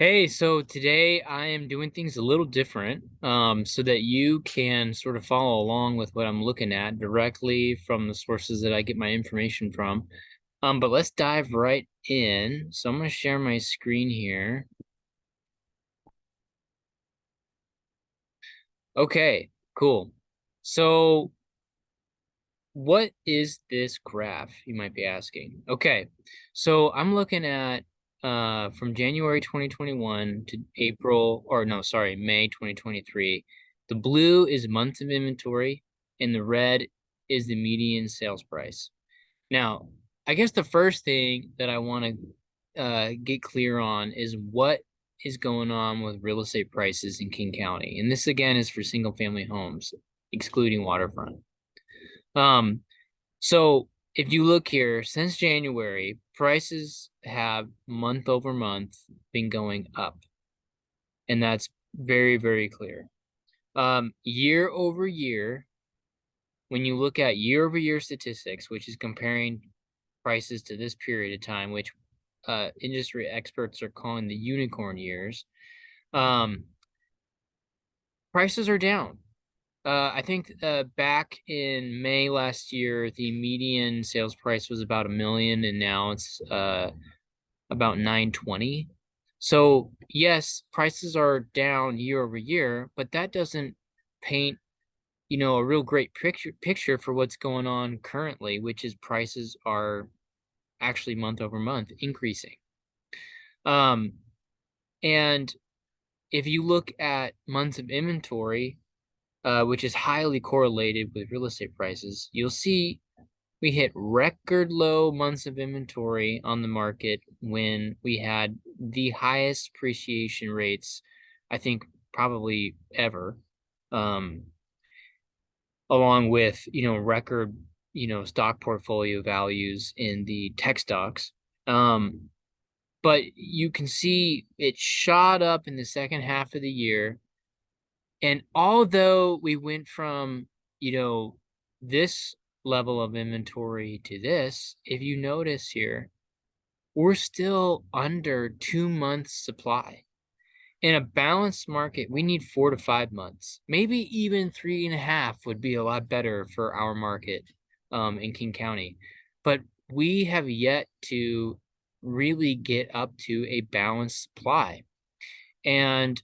Hey, so today I am doing things a little different, so that you can sort of follow along with what I'm looking at directly from the sources that I get my information from. But let's dive right in. So I'm going to share my screen here. Okay, cool. So what is this graph, you might be asking? Okay, so I'm looking at from January 2021 to April, or no, sorry, May 2023. The blue is months of inventory, and the red is the median sales price. Now, I guess the first thing that I want to get clear on is what is going on with real estate prices in King County. And this again is for single family homes, excluding waterfront. Um, so if you look here, since January, prices have month over month been going up, and that's very, very clear. Year over year, when you look at year over year statistics, which is comparing prices to this period of time, which industry experts are calling the unicorn years, um, prices are down. I think back in May last year, the median sales price was about 1 million, and now it's about 920. So yes, prices are down year over year, but that doesn't paint, a real great picture for what's going on currently, which is prices are actually month over month increasing. Um, and if you look at months of inventory, which is highly correlated with real estate prices, you'll see we hit record low months of inventory on the market when we had the highest appreciation rates, I think probably ever, um, along with, record, stock portfolio values in the tech stocks. But you can see it shot up in the second half of the year. And although we went from, this level of inventory to this, if you notice here, we're still under 2 months supply. In a balanced market, we need 4 to 5 months. Maybe even 3.5 would be a lot better for our market in King County. But we have yet to really get up to a balanced supply. And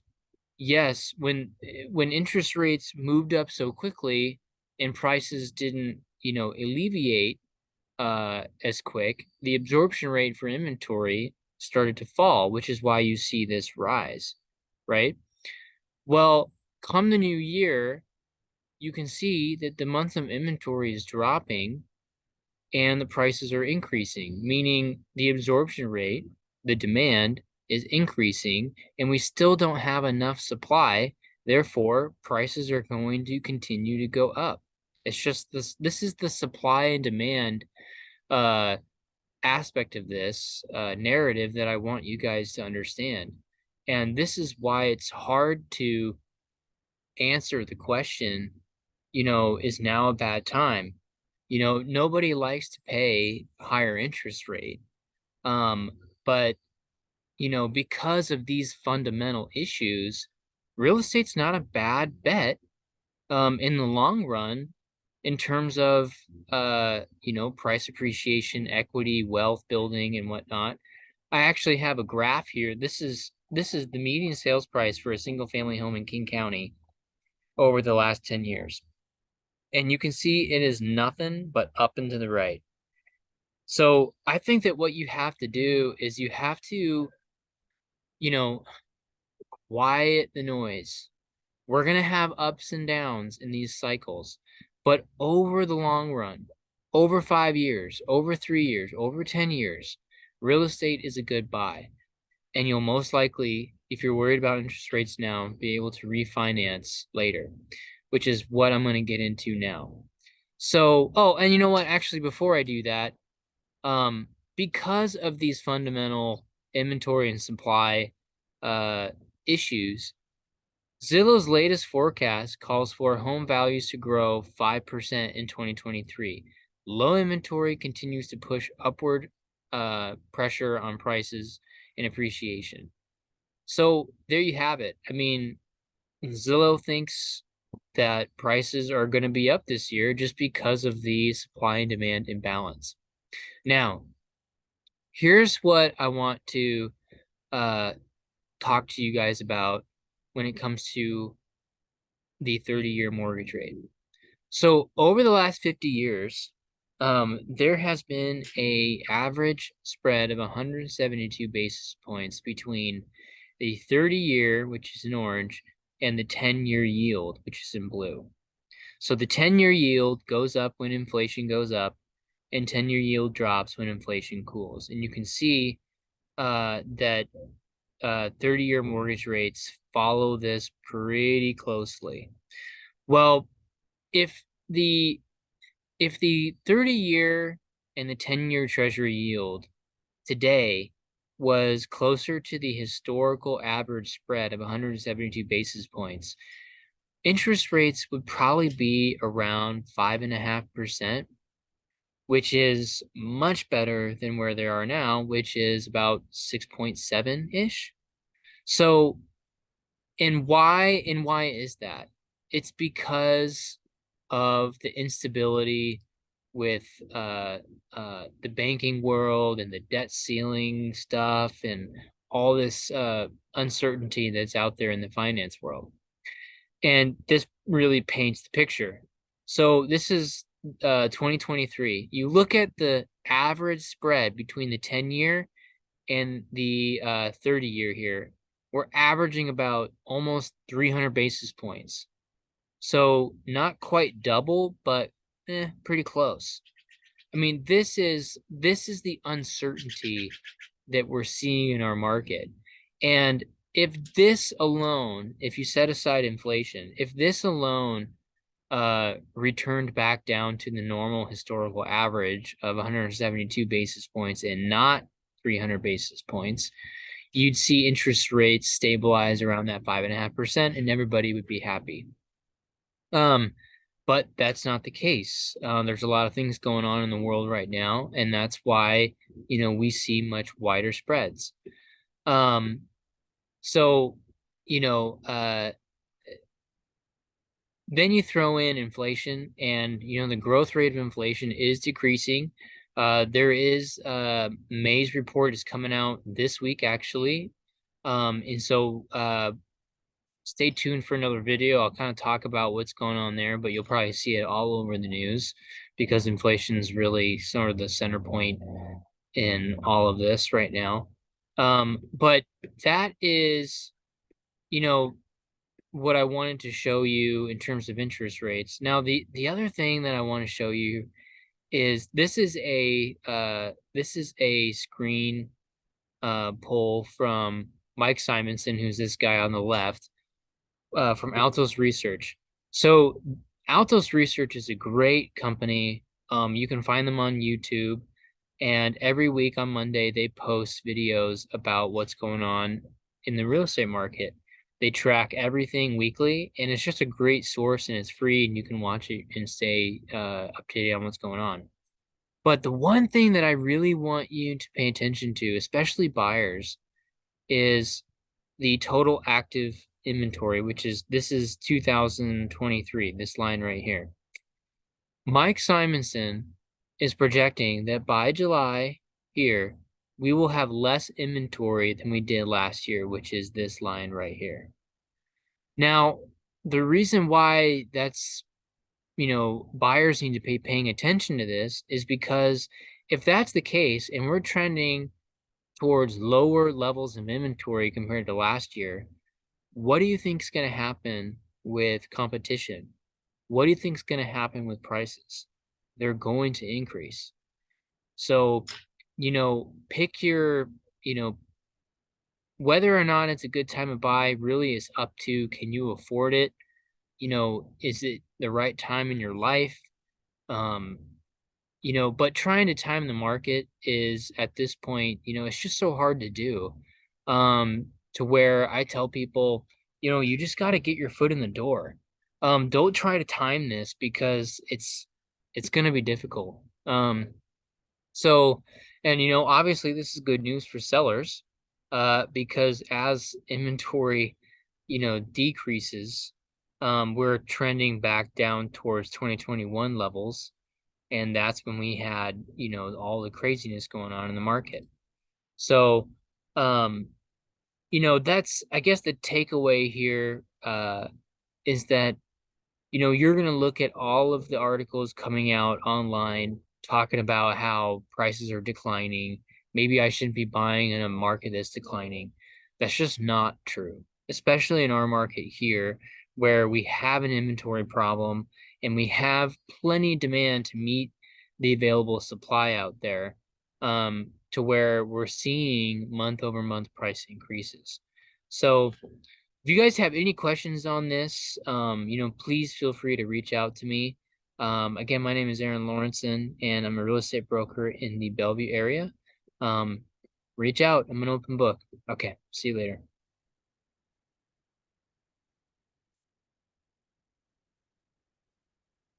yes, when interest rates moved up so quickly and prices didn't, alleviate as quick, the absorption rate for inventory started to fall, which is why you see this rise, right? Well, come the new year, you can see that the months of inventory is dropping and the prices are increasing, meaning the absorption rate, the demand is increasing, and we still don't have enough supply. Therefore, prices are going to continue to go up. It's just this is the supply and demand uh aspect of this narrative that I want you guys to understand. And this is why it's hard to answer the question, is now a bad time? Nobody likes to pay higher interest rate. Um, but because of these fundamental issues, real estate's not a bad bet in the long run in terms of price appreciation, equity, wealth building, and whatnot. I actually have a graph here. This is the median sales price for a single family home in King County over the last 10 years. And you can see it is nothing but up and to the right. So I think that what you have to do is you have to, you know, quiet the noise. We're going to have ups and downs in these cycles, but over the long run, over 5 years, over 3 years, over 10 years, real estate is a good buy. And you'll most likely, if you're worried about interest rates now, be able to refinance later, which is what I'm going to get into now. So, oh, and you know what? Actually, before I do that, because of these fundamental inventory and supply uh, issues, Zillow's latest forecast calls for home values to grow 5% in 2023. Low inventory continues to push upward pressure on prices and appreciation. So there you have it. I mean, Zillow thinks that prices are going to be up this year just because of the supply and demand imbalance. Now, here's what I want to uh, talk to you guys about when it comes to the 30-year mortgage rate. So over the last 50 years, there has been a average spread of 172 basis points between the 30-year, which is in orange, and the 10-year yield, which is in blue. So the 10-year yield goes up when inflation goes up, and 10-year yield drops when inflation cools. And you can see that 30-year mortgage rates follow this pretty closely. Well, if the 30-year and the 10-year treasury yield today was closer to the historical average spread of 172 basis points, interest rates would probably be around 5.5%, which is much better than where they are now, which is about 6.7-ish. So, and why is that? It's because of the instability with the banking world and the debt ceiling stuff and all this uncertainty that's out there in the finance world. And this really paints the picture. So this is 2023. You look at the average spread between the 10-year and the 30-year here. We're averaging about almost 300 basis points. So not quite double, but pretty close. I mean, this is the uncertainty that we're seeing in our market. And if this alone, if you set aside inflation, if this alone returned back down to the normal historical average of 172 basis points and not 300 basis points, you'd see interest rates stabilize around that 5.5%, and everybody would be happy. But that's not the case. There's a lot of things going on in the world right now, and that's why, we see much wider spreads. Um, so, you know, uh, then you throw in inflation, and the growth rate of inflation is decreasing. There is May's report is coming out this week, actually. And so stay tuned for another video. I'll kind of talk about what's going on there, but you'll probably see it all over the news because inflation is really sort of the center point in all of this right now. But that is, you know, what I wanted to show you in terms of interest rates. Now, the other thing that I want to show you is this is a screen poll from Mike Simonson, who's this guy on the left, from Altos Research. So Altos Research is a great company. You can find them on YouTube, and every week on Monday they post videos about what's going on in the real estate market. They track everything weekly, and it's just a great source, and it's free, and you can watch it and stay updated on what's going on. But the one thing that I really want you to pay attention to, especially buyers, is the total active inventory, this is 2023, this line right here. Mike Simonson is projecting that by July here, we will have less inventory than we did last year, which is this line right here. Now, the reason why that's, buyers need to be paying attention to this is because if that's the case and we're trending towards lower levels of inventory compared to last year, what do you think is going to happen with competition? What do you think is going to happen with prices? They're going to increase. So, pick your, whether or not it's a good time to buy really is up to, can you afford it? Is it the right time in your life? But trying to time the market is at this point, it's just so hard to do. To where I tell people, you just got to get your foot in the door. Don't try to time this because it's going to be difficult. So, and obviously this is good news for sellers. because as inventory, decreases, we're trending back down towards 2021 levels, and that's when we had, all the craziness going on in the market. So, um, that's, I guess, the takeaway here, is that, you're going to look at all of the articles coming out online talking about how prices are declining. Maybe I shouldn't be buying in a market that's declining. That's just not true, especially in our market here, where we have an inventory problem and we have plenty of demand to meet the available supply out there, to where we're seeing month over month price increases. So, if you guys have any questions on this, please feel free to reach out to me. Again, my name is Aaron Lawrenson, and I'm a real estate broker in the Bellevue area. Um, Reach out. I'm an open book. Okay, see you later.